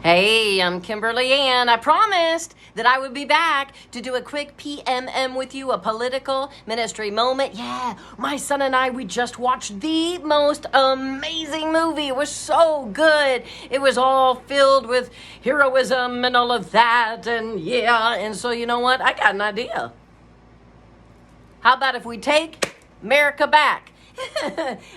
Hey, I'm Kimberly Ann. I promised that I would be back to do a quick PMM with you, a political ministry moment. Yeah, my son and I, we just watched the most amazing movie. It was so good. It was all filled with heroism and all of that. And so you know what? I got an idea. How about if we take America back?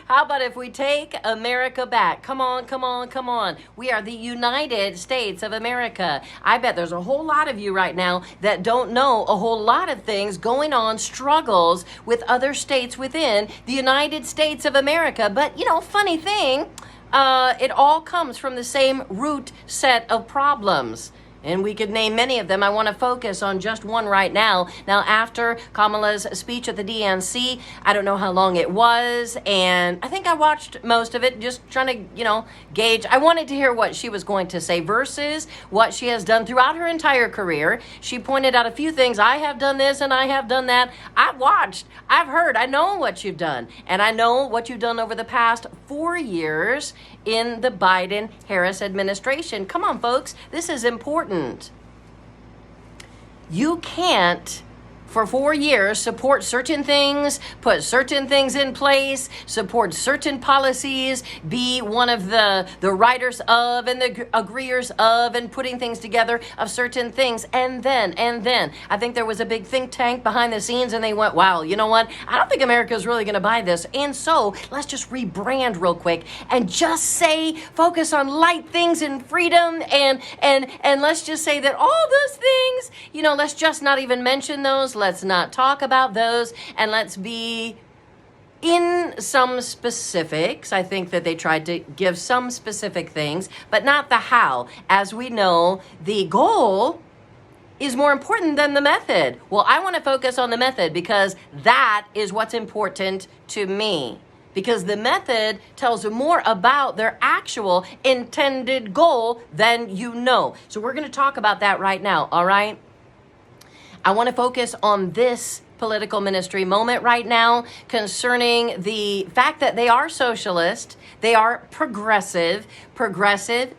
How about if we take America back? Come on, come on, come on. We are the United States of America. I bet there's a whole lot of you right now that don't know a whole lot of things going on, struggles with other states within the United States of America. But, funny thing, it all comes from the same root set of problems. And we could name many of them. I want to focus on just one right now. Now, after Kamala's speech at the DNC, I don't know how long it was, and I think I watched most of it, just trying to, gauge. I wanted to hear what she was going to say versus what she has done throughout her entire career. She pointed out a few things. I have done this and I have done that. I've watched, I've heard, I know what you've done. And I know what you've done over the past 4 years in the Biden-Harris administration. Come on, folks, this is important. You can't, for 4 years, support certain things, put certain things in place, support certain policies, be one of the writers of and the agreeers of and putting things together of certain things. And then, I think there was a big think tank behind the scenes and they went, wow, you know what? I don't think America's really going to buy this. And so let's just rebrand real quick and just say, focus on light things and freedom. And let's just say that all those things, let's just not even mention those. Let's not talk about those, and let's be in some specifics. I think that they tried to give some specific things, but not the how. As we know, the goal is more important than the method. Well, I want to focus on the method because that is what's important to me. Because the method tells more about their actual intended goal than you know. So we're going to talk about that right now, all right? I want to focus on this political ministry moment right now concerning the fact that they are socialist, they are progressive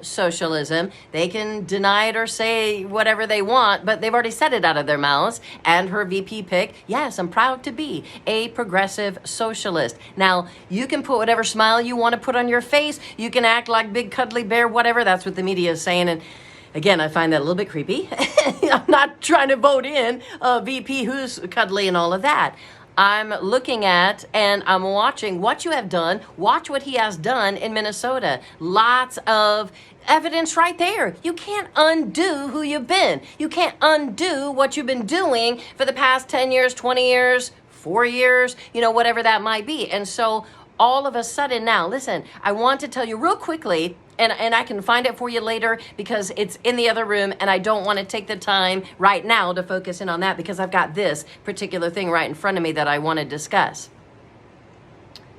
socialism. They can deny it or say whatever they want, but they've already said it out of their mouths. And her VP pick, yes, I'm proud to be a progressive socialist. Now, you can put whatever smile you want to put on your face. You can act like big cuddly bear, whatever. That's what the media is saying. And again, I find that a little bit creepy. I'm not trying to vote in a VP who's cuddly and all of that. I'm looking at and I'm watching what you have done. Watch what he has done in Minnesota. Lots of evidence right there. You can't undo who you've been. You can't undo what you've been doing for the past 10 years, 20 years, 4 years, whatever that might be. And so all of a sudden now, listen, I want to tell you real quickly, and I can find it for you later because it's in the other room and I don't want to take the time right now to focus in on that because I've got this particular thing right in front of me that I want to discuss.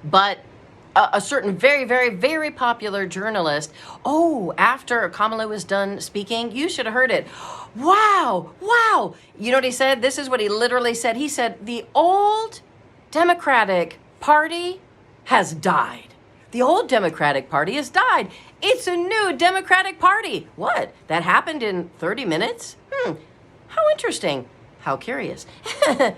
But a certain very, very, very popular journalist, after Kamala was done speaking, you should have heard it. Wow. You know what he said? This is what he literally said. He said, the old Democratic Party has died. The old Democratic Party has died. It's a new Democratic Party. What? That happened in 30 minutes? How interesting. How curious.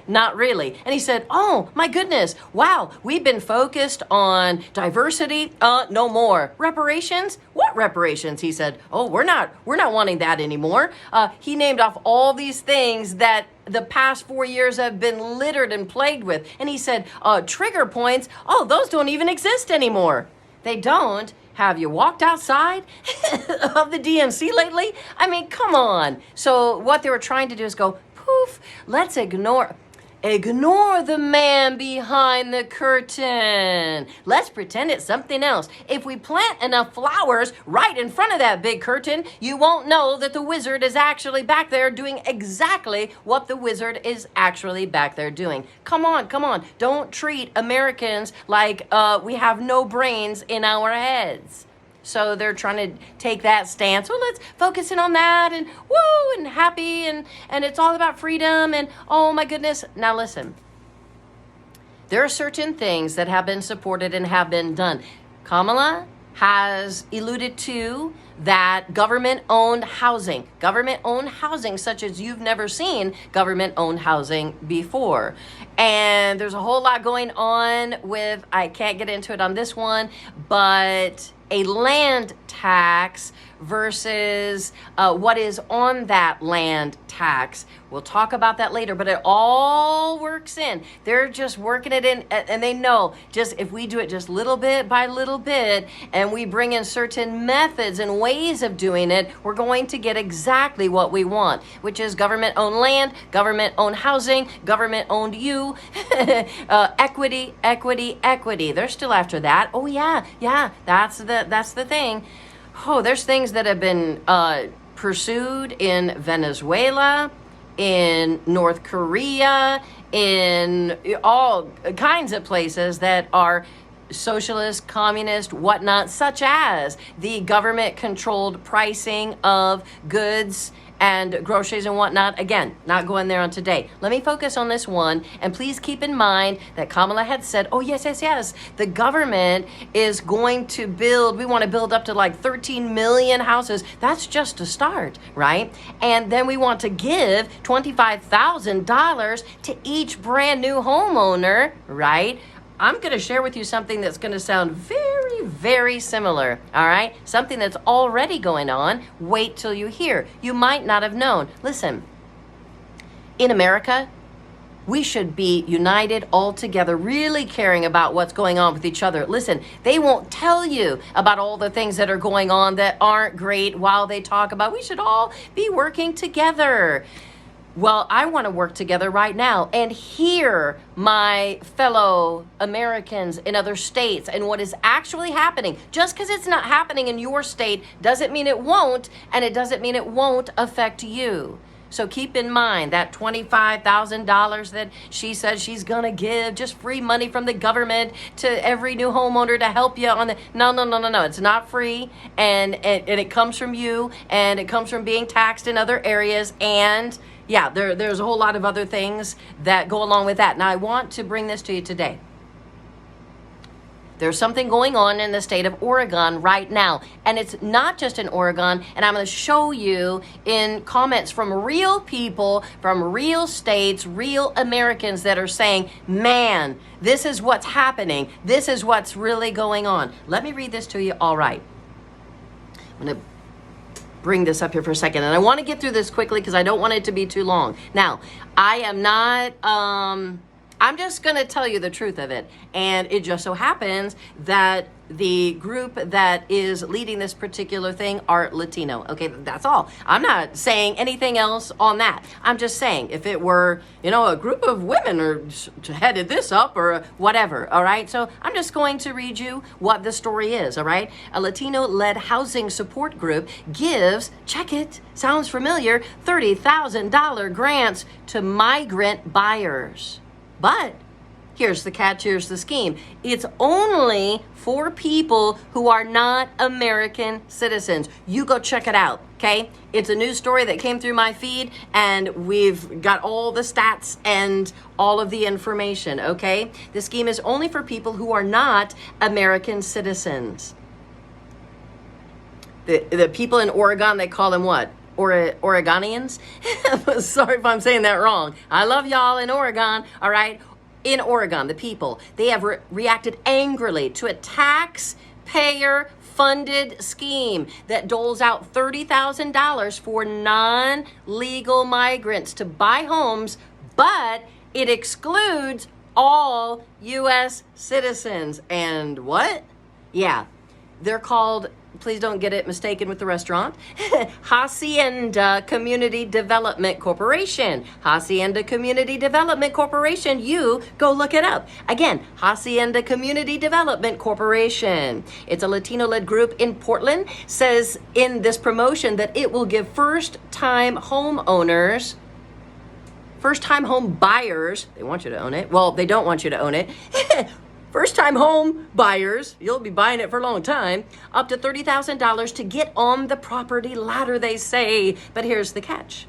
Not really. And he said, oh my goodness. Wow. We've been focused on diversity. No more. Reparations? What reparations? He said, we're not wanting that anymore. He named off all these things that the past 4 years have been littered and plagued with. And he said, trigger points. Those don't even exist anymore. They don't. Have you walked outside of the DNC lately? I mean, come on. So what they were trying to do is go, poof, let's ignore the man behind the curtain. Let's pretend it's something else. If we plant enough flowers right in front of that big curtain, you won't know that the wizard is actually back there doing exactly what the wizard is actually back there doing. Come on. Don't treat Americans like we have no brains in our heads. So they're trying to take that stance. Well, let's focus in on that and woo and happy and it's all about freedom and oh my goodness. Now listen, there are certain things that have been supported and have been done. Kamala has alluded to that government-owned housing such as you've never seen government-owned housing before. And there's a whole lot going on with, I can't get into it on this one, but a land tax versus what is on that land tax. We'll talk about that later, but it all works in. They're just working it in, and they know just if we do it just little bit by little bit, and we bring in certain methods and ways of doing it, we're going to get exactly what we want, which is government-owned land, government-owned housing, government-owned you, equity, equity, equity. They're still after that. Oh yeah, that's the thing. Oh, there's things that have been pursued in Venezuela, in North Korea, in all kinds of places that are socialist, communist, whatnot, such as the government-controlled pricing of goods and groceries and whatnot. Again, not going there on today. Let me focus on this one, and please keep in mind that Kamala had said, oh yes, the government is going to build, we want to build up to like 13 million houses. That's just a start, right? And then we want to give $25,000 to each brand new homeowner, right? I'm going to share with you something that's going to sound very, very similar, all right? Something that's already going on. Wait till you hear. You might not have known. Listen, in America, we should be united all together, really caring about what's going on with each other. Listen, they won't tell you about all the things that are going on that aren't great while they talk about we should all be working together. Well, I want to work together right now and hear my fellow Americans in other states and what is actually happening. Just because it's not happening in your state doesn't mean it won't, and it doesn't mean it won't affect you. So keep in mind that $25,000 that she says she's going to give, just free money from the government to every new homeowner to help you on the, no. It's not free, and it comes from you, and it comes from being taxed in other areas, and yeah, there's a whole lot of other things that go along with that. Now, I want to bring this to you today. There's something going on in the state of Oregon right now, and it's not just in Oregon, and I'm going to show you in comments from real people, from real states, real Americans that are saying, man, this is what's happening. This is what's really going on. Let me read this to you. All right. I'm going to bring this up here for a second, and I want to get through this quickly because I don't want it to be too long. Now, I am not, I'm just going to tell you the truth of it, and it just so happens that the group that is leading this particular thing are Latino. Okay, that's all. I'm not saying anything else on that. I'm just saying if it were, a group of women or headed this up or whatever, all right? So I'm just going to read you what the story is, all right? A Latino-led housing support group gives, check it, sounds familiar, $30,000 grants to migrant buyers. But here's the catch, here's the scheme. It's only for people who are not American citizens. You go check it out, okay? It's a news story that came through my feed, and we've got all the stats and all of the information, okay? The scheme is only for people who are not American citizens. The people in Oregon, they call them what? Oregonians? Sorry if I'm saying that wrong. I love y'all in Oregon, all right? In Oregon, the people, they have reacted angrily to a taxpayer-funded scheme that doles out $30,000 for non-legal migrants to buy homes, but it excludes all U.S. citizens. And what? Yeah, they're called, please don't get it mistaken with the restaurant, Hacienda Community Development Corporation. Hacienda Community Development Corporation. You go look it up. Again, Hacienda Community Development Corporation. It's a Latino-led group in Portland. Says in this promotion that it will give first-time homeowners, first-time home buyers, they want you to own it. Well, they don't want you to own it. First-time home buyers, you'll be buying it for a long time, up to $30,000 to get on the property ladder, they say. But here's the catch.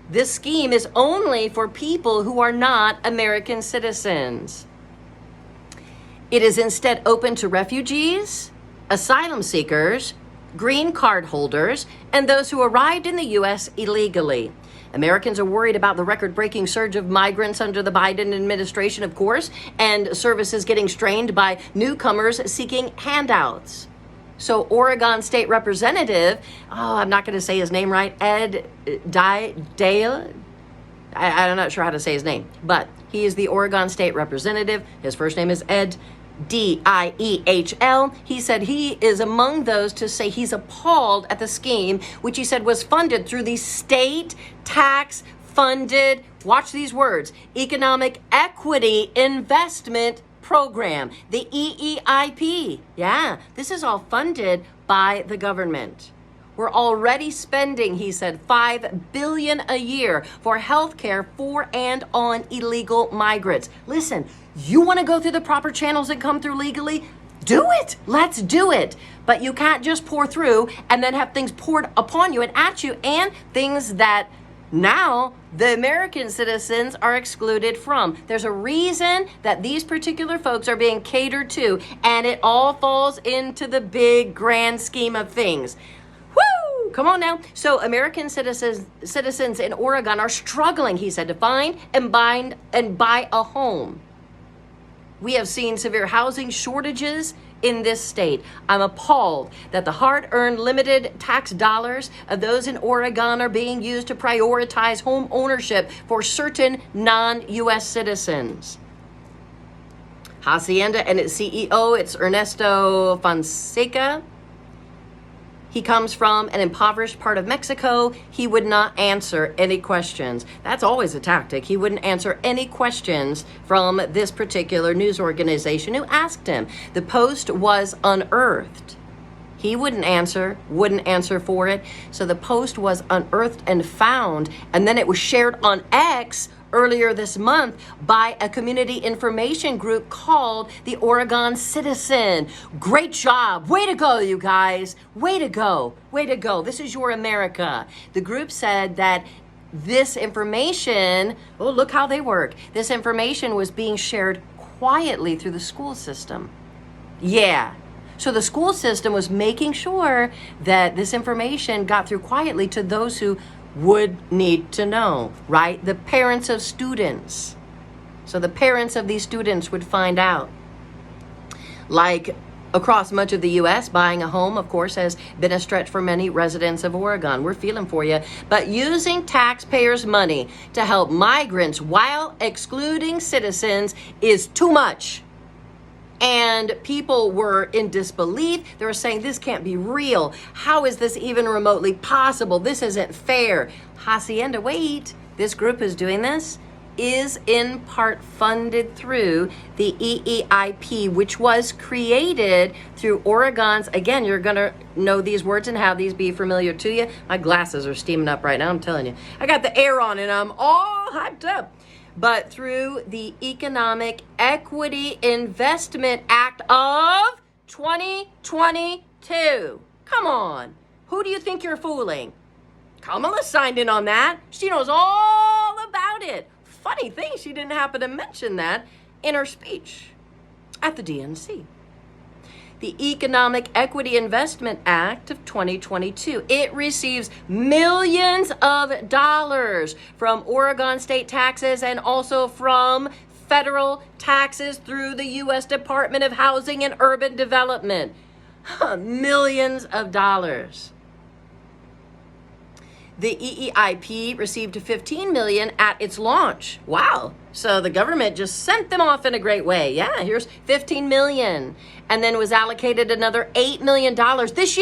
This scheme is only for people who are not American citizens. It is instead open to refugees, asylum seekers, green card holders, and those who arrived in the U.S. illegally. Americans are worried about the record-breaking surge of migrants under the Biden administration, of course, and services getting strained by newcomers seeking handouts. So Oregon State Representative, I'm not going to say his name right, Ed Dale. I'm not sure how to say his name, but he is the Oregon State Representative. His first name is Ed Diehl. He said he is among those to say he's appalled at the scheme, which he said was funded through the state tax funded, watch these words, Economic Equity Investment Program, the EEIP. Yeah, this is all funded by the government. We're already spending, he said, $5 billion a year for health care for and on illegal migrants. Listen, you want to go through the proper channels and come through legally? Do it. Let's do it. But you can't just pour through and then have things poured upon you and at you, and things that now the American citizens are excluded from. There's a reason that these particular folks are being catered to, and it all falls into the big grand scheme of things. Woo! Come on now. So American citizens in Oregon are struggling, he said, to find and buy a home. We have seen severe housing shortages in this state. I'm appalled that the hard-earned limited tax dollars of those in Oregon are being used to prioritize home ownership for certain non-U.S. citizens. Hacienda and its CEO, it's Ernesto Fonseca. He comes from an impoverished part of Mexico. He would not answer any questions. That's always a tactic. He wouldn't answer any questions from this particular news organization who asked him. The post was unearthed. He wouldn't answer for it. So the post was unearthed and found, and then it was shared on X earlier this month by a community information group called the Oregon Citizen. Great job. Way to go, you guys. Way to go. Way to go. This is your America. The group said that this information, oh, look how they work. This information was being shared quietly through the school system. Yeah. So the school system was making sure that this information got through quietly to those who would need to know, right? The parents of students. So the parents of these students would find out. Like across much of the U.S., buying a home, of course, has been a stretch for many residents of Oregon. We're feeling for you. But using taxpayers' money to help migrants while excluding citizens is too much. And people were in disbelief. They were saying, this can't be real. How is this even remotely possible? This isn't fair. Hacienda, wait, this group is doing this, is in part funded through the EEIP, which was created through Oregon's, again, you're going to know these words and have these be familiar to you. My glasses are steaming up right now, I'm telling you. I got the air on and I'm all hyped up. But through the Economic Equity Investment Act of 2022. Come on. Who do you think you're fooling? Kamala signed in on that. She knows all about it. Funny thing, she didn't happen to mention that in her speech at the DNC. The Economic Equity Investment Act of 2022. It receives millions of dollars from Oregon state taxes and also from federal taxes through the U.S. Department of Housing and Urban Development. Millions of dollars. The EEIP received $15 million at its launch. Wow. So the government just sent them off in a great way. Yeah, here's $15 million. And then was allocated another $8 million this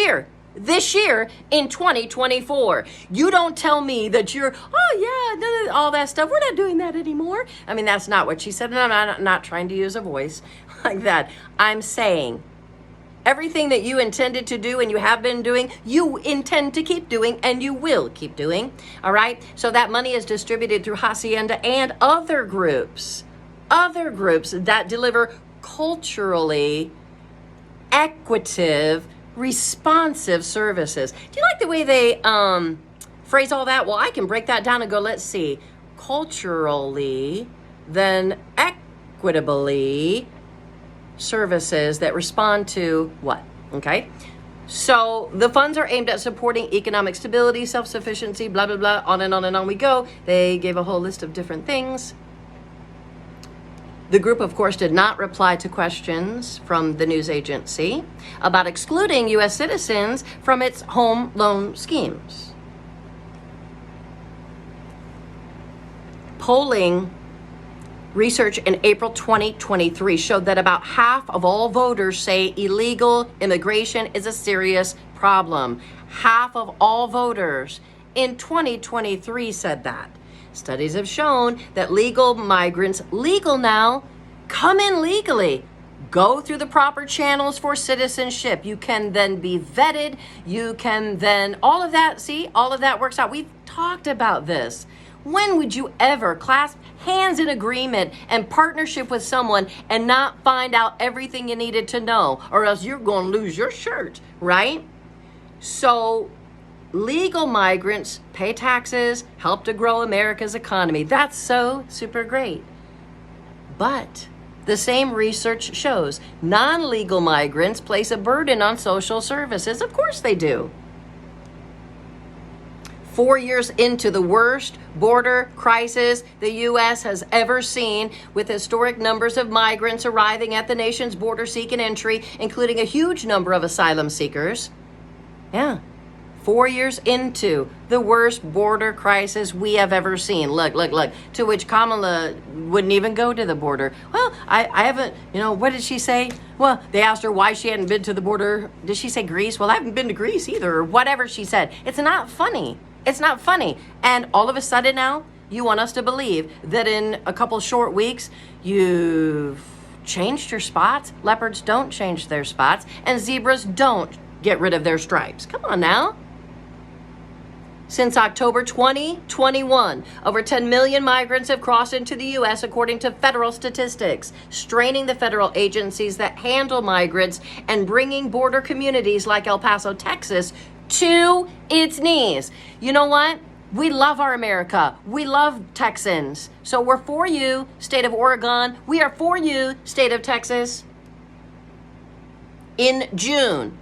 year in 2024. You don't tell me that you're, all that stuff. We're not doing that anymore. I mean, that's not what she said. And I'm not trying to use a voice like that. I'm saying everything that you intended to do and you have been doing, you intend to keep doing and you will keep doing. All right. So that money is distributed through Hacienda and other groups that deliver culturally equitable, responsive services. Do you like the way they phrase all that? Well, I can break that down and go, let's see, culturally, then equitably services that respond to what? Okay? So the funds are aimed at supporting economic stability, self-sufficiency, blah, blah, blah, on and on and on we go. They gave a whole list of different things. The group, of course, did not reply to questions from the news agency about excluding U.S. citizens from its home loan schemes. Polling research in April 2023 showed that about half of all voters say illegal immigration is a serious problem. Half of all voters in 2023 said that. Studies have shown that legal migrants, legal now, come in legally, go through the proper channels for citizenship. You can then be vetted. You can then, all of that, see, all of that works out. We've talked about this. When would you ever clasp hands in agreement and partnership with someone and not find out everything you needed to know, or else you're going to lose your shirt, right? So legal migrants pay taxes, help to grow America's economy. That's so super great. But the same research shows non-legal migrants place a burden on social services. Of course they do. 4 years into the worst border crisis the U.S. has ever seen, with historic numbers of migrants arriving at the nation's border seeking entry, including a huge number of asylum seekers. Yeah. 4 years into the worst border crisis we have ever seen. Look. To which Kamala wouldn't even go to the border. Well, I haven't, what did she say? Well, they asked her why she hadn't been to the border. Did she say Greece? Well, I haven't been to Greece either, or whatever she said. It's not funny. It's not funny. And all of a sudden now, you want us to believe that in a couple short weeks, you've changed your spots. Leopards don't change their spots, and zebras don't get rid of their stripes. Come on now. Since October 2021, over 10 million migrants have crossed into the U.S., according to federal statistics, straining the federal agencies that handle migrants and bringing border communities like El Paso, Texas, to its knees. You know what? We love our America. We love Texans. So we're for you, state of Oregon. We are for you, state of Texas. In June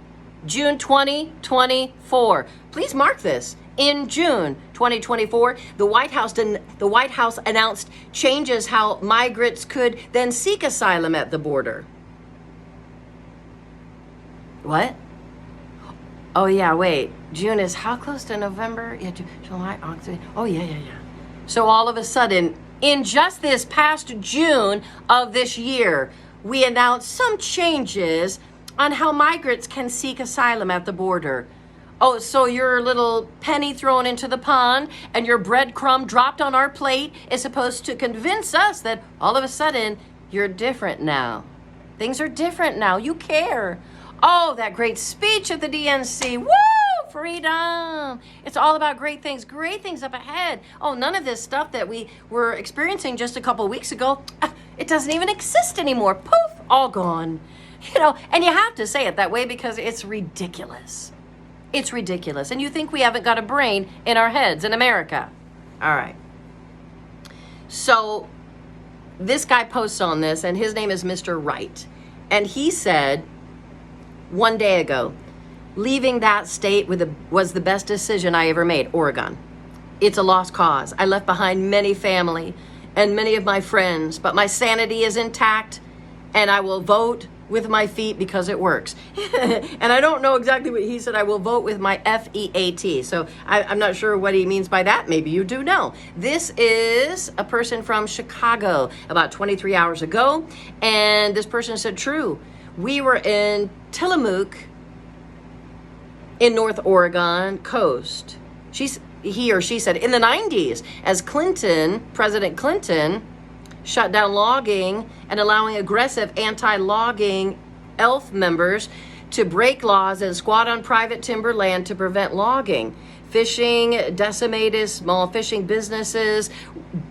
2024. Please mark this. In June 2024, the White House announced changes how migrants could then seek asylum at the border. What? Oh yeah, wait. June is how close to November? Yeah, July, August. Oh yeah. So all of a sudden, in just this past June of this year, we announced some changes on how migrants can seek asylum at the border. Oh, so your little penny thrown into the pond and your breadcrumb dropped on our plate is supposed to convince us that all of a sudden you're different now. Things are different now. You care. Oh, that great speech at the DNC. Woo! Freedom. It's all about great things up ahead. Oh, none of this stuff that we were experiencing just a couple of weeks ago, it doesn't even exist anymore. Poof, all gone. And you have to say it that way because it's ridiculous. It's ridiculous. And you think we haven't got a brain in our heads in America. All right. So this guy posts on this, and his name is Mr. Wright. And he said one day ago, leaving that state was the best decision I ever made, Oregon. It's a lost cause. I left behind many family and many of my friends, but my sanity is intact, and I will vote with my feet because it works. And I don't know exactly what he said. I will vote with my FEAT. So I'm not sure what he means by that. Maybe you do know. This is a person from Chicago about 23 hours ago. And this person said, true. We were in Tillamook in North Oregon coast. He or she said in the 90s, as President Clinton shut down logging and allowing aggressive anti-logging ELF members to break laws and squat on private timber land to prevent logging. Fishing decimated, small fishing businesses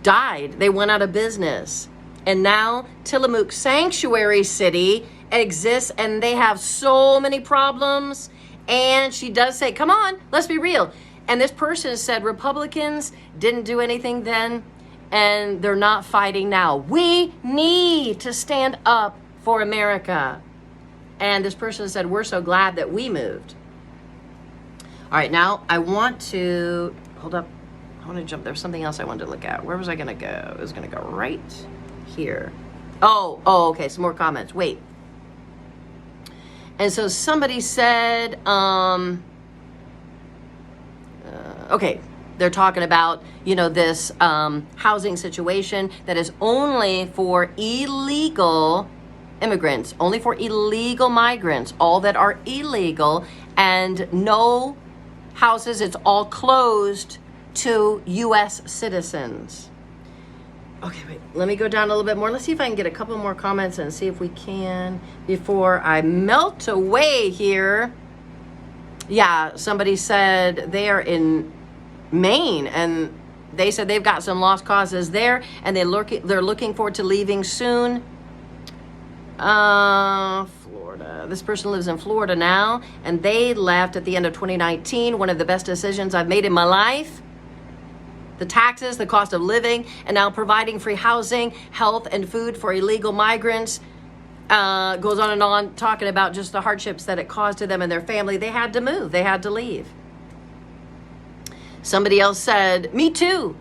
died. They went out of business. And now Tillamook Sanctuary City exists, and they have so many problems. And she does say, come on, let's be real. And this person said Republicans didn't do anything then, and they're not fighting now. We need to stand up for America. And this person said, we're so glad that we moved. All right, now I want to, hold up. I want to jump. There's something else I wanted to look at. Where was I going to go? It was going to go right here. Oh, okay. Some more comments. Wait. And so somebody said, okay, they're talking about, this housing situation that is only for illegal immigrants, only for illegal migrants, all that are illegal, and no houses. It's all closed to U.S. citizens. Okay, wait, let me go down a little bit more. Let's see if I can get a couple more comments and see if we can before I melt away here. Yeah, somebody said they are in Maine, and they said they've got some lost causes there, and they're looking forward to leaving soon. Florida. This person lives in Florida now, and they left at the end of 2019. One of the best decisions I've made in my life. The taxes, the cost of living, and now providing free housing, health, and food for illegal migrants. Goes on and on, talking about just the hardships that it caused to them and their family. They had to move. They had to leave. Somebody else said, me too.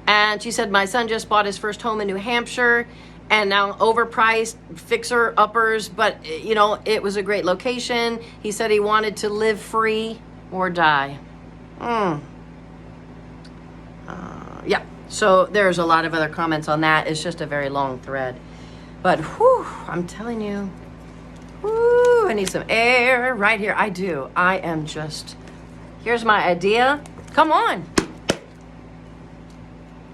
And she said, my son just bought his first home in New Hampshire, and now overpriced fixer-uppers, but, it was a great location. He said he wanted to live free or die. Yeah, so there's a lot of other comments on that. It's just a very long thread. But, I'm telling you, I need some air right here. I do. I am just, here's my idea. Come on.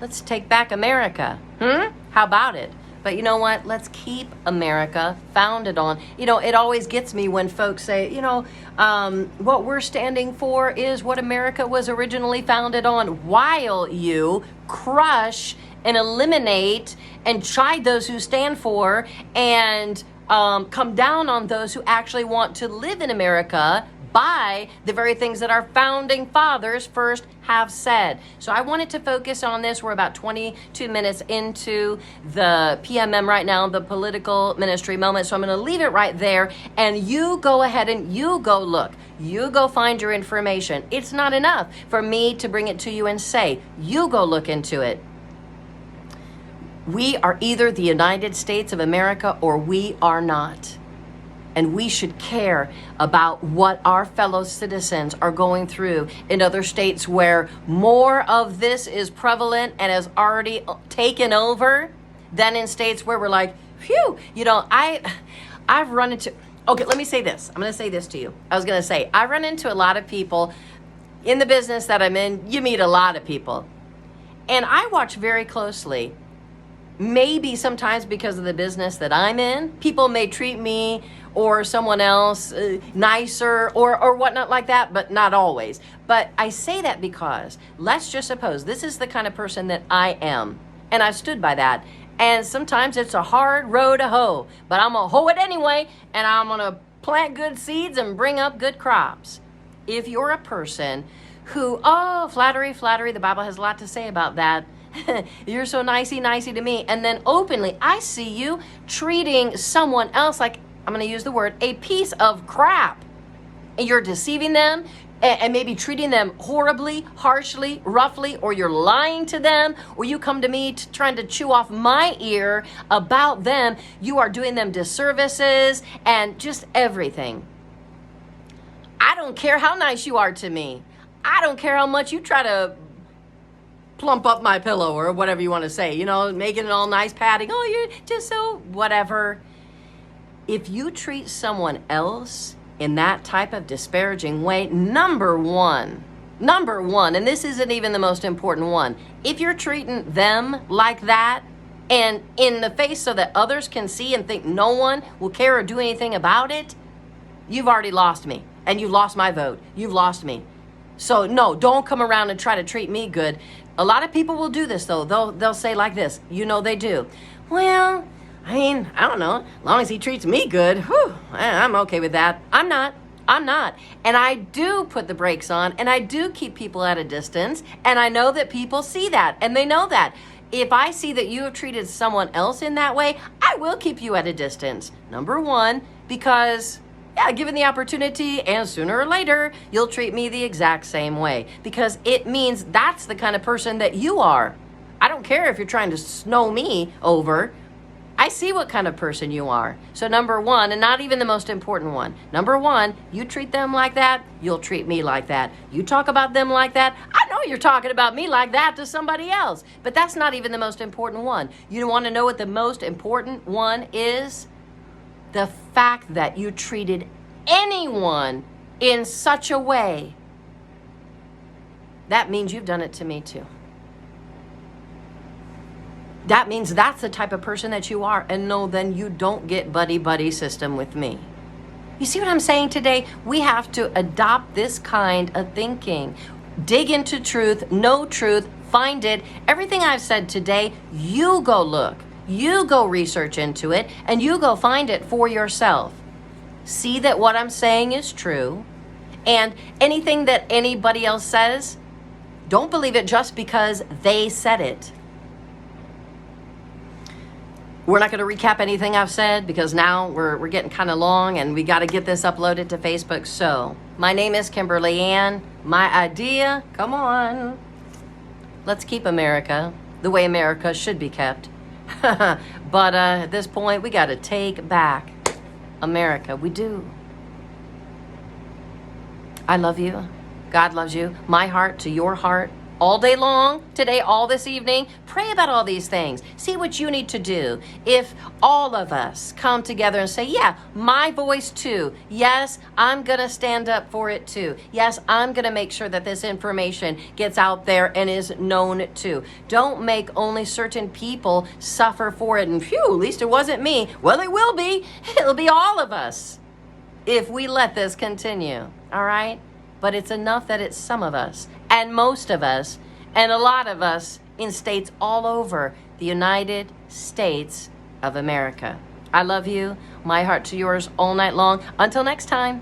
Let's take back America. How about it? But you know what? Let's keep America founded on. It always gets me when folks say, what we're standing for is what America was originally founded on, while you crush and eliminate and chide those who stand for and come down on those who actually want to live in America by the very things that our founding fathers first have said. So I wanted to focus on this. We're about 22 minutes into the PMM right now, the political ministry moment. So I'm going to leave it right there, and you go ahead and you go look. You go find your information. It's not enough for me to bring it to you and say, you go look into it. We are either the United States of America or we are not. And we should care about what our fellow citizens are going through in other states where more of this is prevalent and has already taken over than in states where we're like, phew, I've run into, okay, let me say this. I'm going to say this to you. I was going to say, I run into a lot of people in the business that I'm in. You meet a lot of people. And I watch very closely. Maybe sometimes because of the business that I'm in, people may treat me or someone else nicer or whatnot like that, but not always. But I say that because let's just suppose this is the kind of person that I am, and I've stood by that. And sometimes it's a hard row to hoe, but I'm gonna hoe it anyway, and I'm gonna plant good seeds and bring up good crops. If you're a person who, flattery, the Bible has a lot to say about that. You're so nicey to me. And then openly, I see you treating someone else like, I'm going to use the word, a piece of crap. And you're deceiving them and maybe treating them horribly, harshly, roughly, or you're lying to them, or you come to me trying to chew off my ear about them. You are doing them disservices and just everything. I don't care how nice you are to me. I don't care how much you try to plump up my pillow or whatever you want to say, making it all nice, patting. Oh, you're just so whatever. If you treat someone else in that type of disparaging way, number one, and this isn't even the most important one, if you're treating them like that and in the face so that others can see and think no one will care or do anything about it, you've already lost me and you've lost my vote. You've lost me. So no, don't come around and try to treat me good. A lot of people will do this though. They'll say like this, they do. Well, I don't know. As long as he treats me good, I'm okay with that. I'm not. And I do put the brakes on, and I do keep people at a distance, and I know that people see that, and they know that. If I see that you have treated someone else in that way, I will keep you at a distance. Number one, because, yeah, given the opportunity, and sooner or later, you'll treat me the exact same way, because it means that's the kind of person that you are. I don't care if you're trying to snow me over. I see what kind of person you are. So number one, and not even the most important one, number one, you treat them like that, you'll treat me like that. You talk about them like that, I know you're talking about me like that to somebody else, but that's not even the most important one. You want to know what the most important one is? The fact that you treated anyone in such a way, that means you've done it to me too. That means that's the type of person that you are. And no, then you don't get buddy system with me. You see what I'm saying today? We have to adopt this kind of thinking. Dig into truth, know truth, find it. Everything I've said today, you go look. You go research into it, and you go find it for yourself. See that what I'm saying is true. And anything that anybody else says, don't believe it just because they said it. We're not going to recap anything I've said because now we're getting kind of long and we got to get this uploaded to Facebook. So, my name is Kimberly Ann. My idea, come on. Let's keep America the way America should be kept. But at this point, we got to take back America. We do. I love you. God loves you. My heart to your heart. All day long, today, all this evening, pray about all these things. See what you need to do. If all of us come together and say, yeah, my voice too. Yes, I'm going to stand up for it too. Yes, I'm going to make sure that this information gets out there and is known too. Don't make only certain people suffer for it. And phew, at least it wasn't me. Well, it will be. It'll be all of us if we let this continue. All right? But it's enough that it's some of us, and most of us, and a lot of us in states all over the United States of America. I love you. My heart to yours all night long. Until next time.